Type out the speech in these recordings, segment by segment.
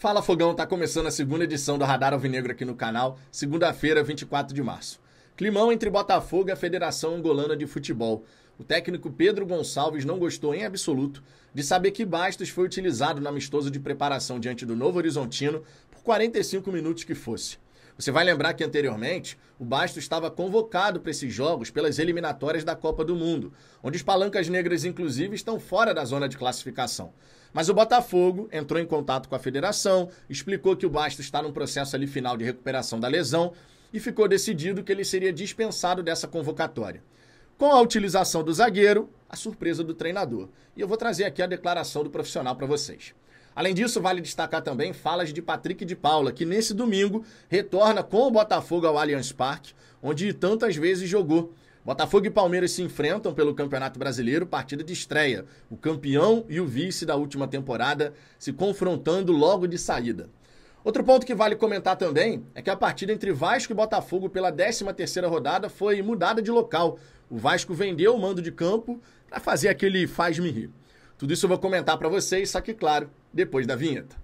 Fala Fogão, tá começando a segunda edição do Radar Alvinegro aqui no canal, segunda-feira, 24 de março. Climão entre Botafogo e a Federação Angolana de Futebol. O técnico Pedro Gonçalves não gostou em absoluto de saber que Bastos foi utilizado no amistoso de preparação diante do Novo Horizontino por 45 minutos que fosse. Você vai lembrar que anteriormente o Bastos estava convocado para esses jogos pelas eliminatórias da Copa do Mundo, onde os palancas negras inclusive estão fora da zona de classificação. Mas o Botafogo entrou em contato com a federação, explicou que o Bastos está num processo ali final de recuperação da lesão e ficou decidido que ele seria dispensado dessa convocatória. Com a utilização do zagueiro, a surpresa do treinador. E eu vou trazer aqui a declaração do profissional para vocês. Além disso, vale destacar também falas de Patrick de Paula, que nesse domingo retorna com o Botafogo ao Allianz Parque, onde tantas vezes jogou. Botafogo e Palmeiras se enfrentam pelo Campeonato Brasileiro, partida de estreia. O campeão e o vice da última temporada se confrontando logo de saída. Outro ponto que vale comentar também é que a partida entre Vasco e Botafogo pela 13ª rodada foi mudada de local. O Vasco vendeu o mando de campo para fazer aquele faz-me rir. Tudo isso eu vou comentar para vocês, só que claro, depois da vinheta.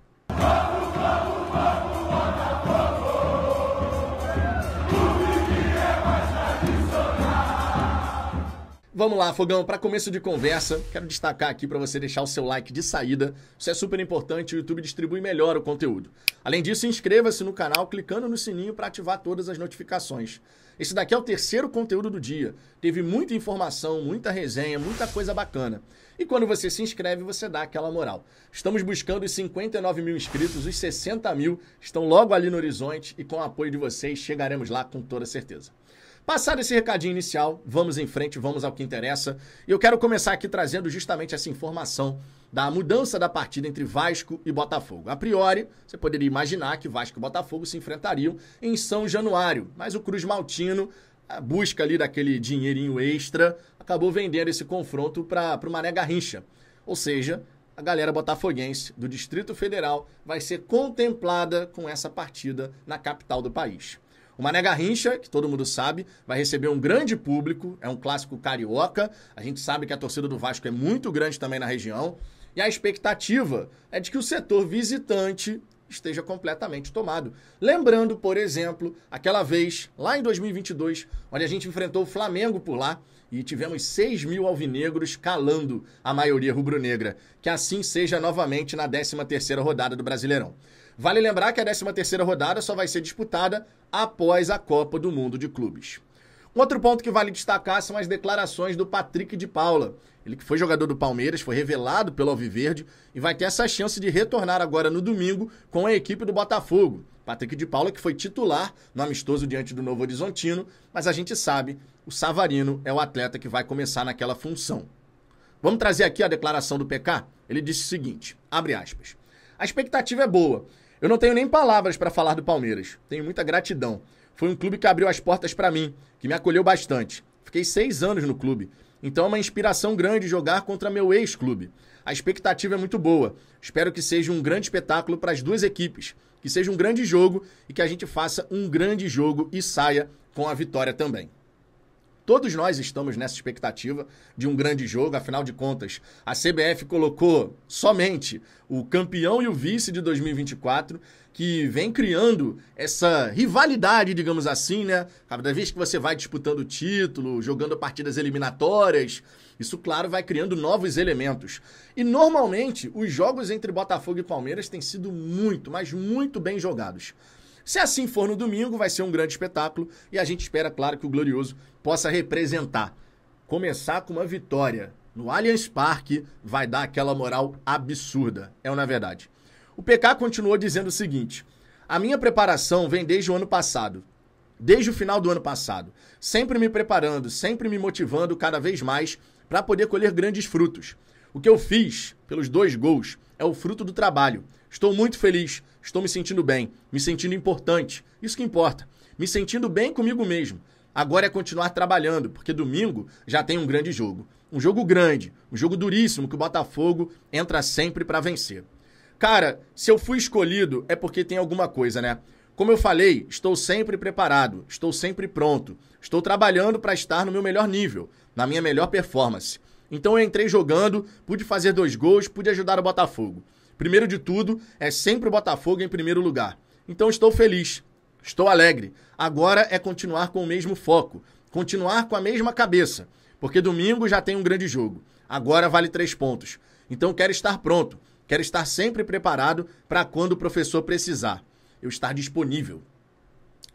Vamos lá, Fogão, para começo de conversa, quero destacar aqui para você deixar o seu like de saída. Isso é super importante, o YouTube distribui melhor o conteúdo. Além disso, inscreva-se no canal clicando no sininho para ativar todas as notificações. Esse daqui é o terceiro conteúdo do dia. Teve muita informação, muita resenha, muita coisa bacana. E quando você se inscreve, você dá aquela moral. Estamos buscando os 59 mil inscritos, os 60 mil estão logo ali no horizonte e com o apoio de vocês chegaremos lá com toda certeza. Passado esse recadinho inicial, vamos em frente, vamos ao que interessa. E eu quero começar aqui trazendo justamente essa informação da mudança da partida entre Vasco e Botafogo. A priori, você poderia imaginar que Vasco e Botafogo se enfrentariam em São Januário, mas o Cruz Maltino, a busca ali daquele dinheirinho extra, acabou vendendo esse confronto para o Mané Garrincha. Ou seja, a galera botafoguense do Distrito Federal vai ser contemplada com essa partida na capital do país. O Mané Garrincha, que todo mundo sabe, vai receber um grande público, é um clássico carioca, a gente sabe que a torcida do Vasco é muito grande também na região, e a expectativa é de que o setor visitante esteja completamente tomado. Lembrando, por exemplo, aquela vez, lá em 2022, onde a gente enfrentou o Flamengo por lá, e tivemos 6 mil alvinegros calando a maioria rubro-negra. Que assim seja novamente na 13ª rodada do Brasileirão. Vale lembrar que a 13ª rodada só vai ser disputada após a Copa do Mundo de Clubes. Um outro ponto que vale destacar são as declarações do Patrick de Paula. Ele que foi jogador do Palmeiras, foi revelado pelo Alviverde e vai ter essa chance de retornar agora no domingo com a equipe do Botafogo. Patrick de Paula que foi titular no amistoso diante do Novo Horizontino, mas a gente sabe, o Savarino é o atleta que vai começar naquela função. Vamos trazer aqui a declaração do PK? Ele disse o seguinte, abre aspas, a expectativa é boa. Eu não tenho nem palavras para falar do Palmeiras. Tenho muita gratidão. Foi um clube que abriu as portas para mim, que me acolheu bastante. Fiquei 6 anos no clube. Então é uma inspiração grande jogar contra meu ex-clube. A expectativa é muito boa. Espero que seja um grande espetáculo para as duas equipes. Que seja um grande jogo e que a gente faça um grande jogo e saia com a vitória também. Todos nós estamos nessa expectativa de um grande jogo, afinal de contas, a CBF colocou somente o campeão e o vice de 2024, que vem criando essa rivalidade, digamos assim, né? Cada vez que você vai disputando o título, jogando partidas eliminatórias, isso, claro, vai criando novos elementos. E, normalmente, os jogos entre Botafogo e Palmeiras têm sido muito, mas muito bem jogados. Se assim for no domingo, vai ser um grande espetáculo e a gente espera, claro, que o Glorioso possa representar. Começar com uma vitória no Allianz Parque vai dar aquela moral absurda, é uma verdade. O PK continuou dizendo o seguinte, a minha preparação vem desde o ano passado, desde o final do ano passado, sempre me preparando, sempre me motivando cada vez mais para poder colher grandes frutos. O que eu fiz pelos 2 gols é o fruto do trabalho. Estou muito feliz, estou me sentindo bem, me sentindo importante, isso que importa, me sentindo bem comigo mesmo. Agora é continuar trabalhando, porque domingo já tem um grande jogo. Um jogo grande, um jogo duríssimo que o Botafogo entra sempre para vencer. Cara, se eu fui escolhido é porque tem alguma coisa, né? Como eu falei, estou sempre preparado, estou sempre pronto, estou trabalhando para estar no meu melhor nível, na minha melhor performance. Então eu entrei jogando, pude fazer 2 gols, pude ajudar o Botafogo. Primeiro de tudo, é sempre o Botafogo em primeiro lugar. Então estou feliz, estou alegre. Agora é continuar com o mesmo foco, continuar com a mesma cabeça, porque domingo já tem um grande jogo. Agora vale 3 pontos. Então quero estar pronto, quero estar sempre preparado para quando o professor precisar. Eu estar disponível.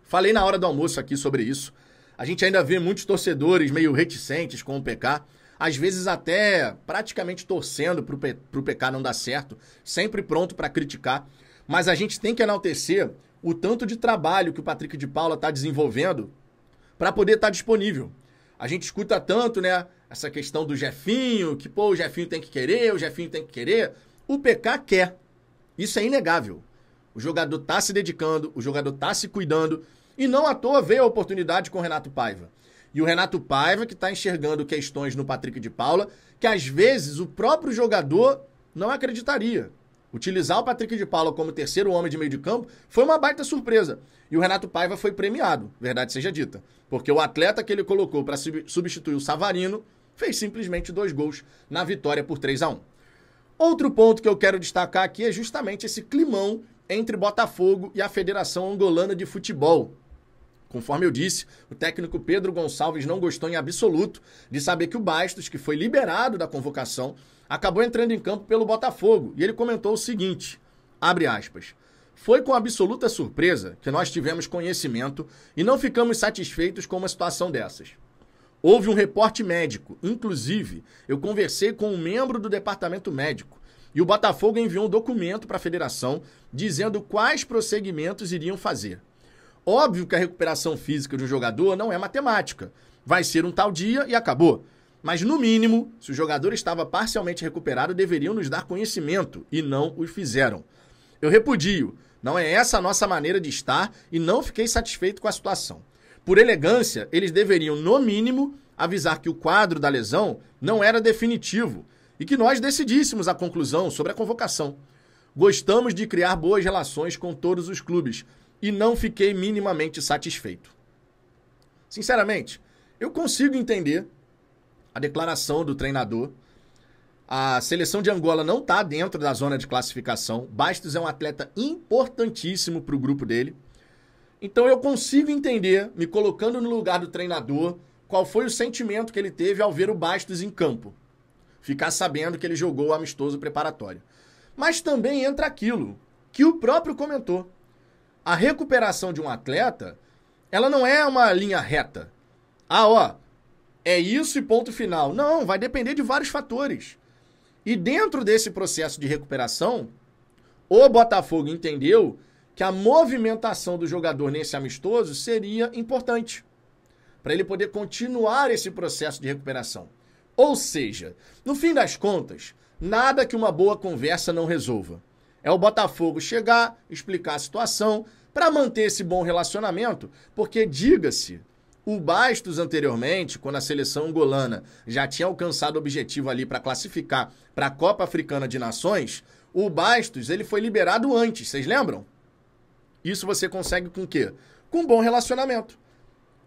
Falei na hora do almoço aqui sobre isso. A gente ainda vê muitos torcedores meio reticentes com o PK, às vezes até praticamente torcendo pro PK não dar certo, sempre pronto para criticar. Mas a gente tem que enaltecer o tanto de trabalho que o Patrick de Paula está desenvolvendo para poder estar disponível. A gente escuta tanto, né, essa questão do Jefinho, que pô, o Jefinho tem que querer, o Jefinho tem que querer. O PK quer. Isso é inegável. O jogador tá se dedicando, o jogador tá se cuidando, e não à toa veio a oportunidade com o Renato Paiva. E o Renato Paiva que está enxergando questões no Patrick de Paula que às vezes o próprio jogador não acreditaria. Utilizar o Patrick de Paula como terceiro homem de meio de campo foi uma baita surpresa. E o Renato Paiva foi premiado, verdade seja dita. Porque o atleta que ele colocou para substituir o Savarino fez simplesmente 2 gols na vitória por 3-1. Outro ponto que eu quero destacar aqui é justamente esse climão entre Botafogo e a Federação Angolana de Futebol. Conforme eu disse, o técnico Pedro Gonçalves não gostou em absoluto de saber que o Bastos, que foi liberado da convocação, acabou entrando em campo pelo Botafogo. E ele comentou o seguinte, abre aspas, foi com absoluta surpresa que nós tivemos conhecimento e não ficamos satisfeitos com uma situação dessas. Houve um reporte médico, inclusive eu conversei com um membro do departamento médico e o Botafogo enviou um documento para a federação dizendo quais prosseguimentos iriam fazer. Óbvio que a recuperação física de um jogador não é matemática. Vai ser um tal dia e acabou. Mas, no mínimo, se o jogador estava parcialmente recuperado, deveriam nos dar conhecimento e não o fizeram. Eu repudio. Não é essa a nossa maneira de estar e não fiquei satisfeito com a situação. Por elegância, eles deveriam, no mínimo, avisar que o quadro da lesão não era definitivo e que nós decidíssemos a conclusão sobre a convocação. Gostamos de criar boas relações com todos os clubes e não fiquei minimamente satisfeito. Sinceramente, eu consigo entender a declaração do treinador. A seleção de Angola não está dentro da zona de classificação. Bastos é um atleta importantíssimo para o grupo dele. Então eu consigo entender, me colocando no lugar do treinador, qual foi o sentimento que ele teve ao ver o Bastos em campo. Ficar sabendo que ele jogou o amistoso preparatório. Mas também entra aquilo que o próprio comentou. A recuperação de um atleta, ela não é uma linha reta. É isso e ponto final. Não, vai depender de vários fatores. E dentro desse processo de recuperação, o Botafogo entendeu que a movimentação do jogador nesse amistoso seria importante para ele poder continuar esse processo de recuperação. Ou seja, no fim das contas, nada que uma boa conversa não resolva. É o Botafogo chegar, explicar a situação, para manter esse bom relacionamento, porque, diga-se, o Bastos anteriormente, quando a seleção angolana já tinha alcançado o objetivo ali para classificar para a Copa Africana de Nações, o Bastos ele foi liberado antes, vocês lembram? Isso você consegue com o quê? Com um bom relacionamento.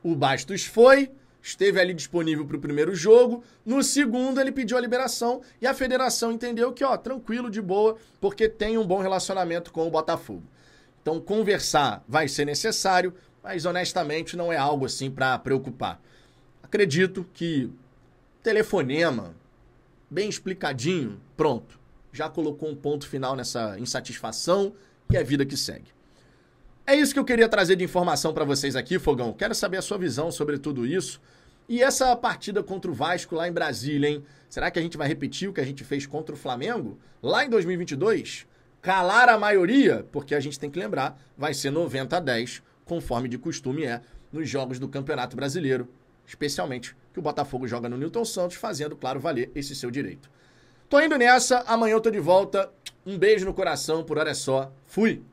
O Bastos foi, esteve ali disponível para o primeiro jogo, no segundo ele pediu a liberação e a federação entendeu que, tranquilo, de boa, porque tem um bom relacionamento com o Botafogo. Então, conversar vai ser necessário, mas honestamente não é algo assim para preocupar. Acredito que telefonema, bem explicadinho, pronto. Já colocou um ponto final nessa insatisfação e é vida que segue. É isso que eu queria trazer de informação para vocês aqui, Fogão. Quero saber a sua visão sobre tudo isso. E essa partida contra o Vasco lá em Brasília, hein? Será que a gente vai repetir o que a gente fez contra o Flamengo lá em 2022? Calar a maioria? Porque a gente tem que lembrar, vai ser 90-10, conforme de costume é, nos jogos do Campeonato Brasileiro. Especialmente que o Botafogo joga no Newton Santos, fazendo, claro, valer esse seu direito. Tô indo nessa, amanhã eu tô de volta. Um beijo no coração, por hora é só. Fui!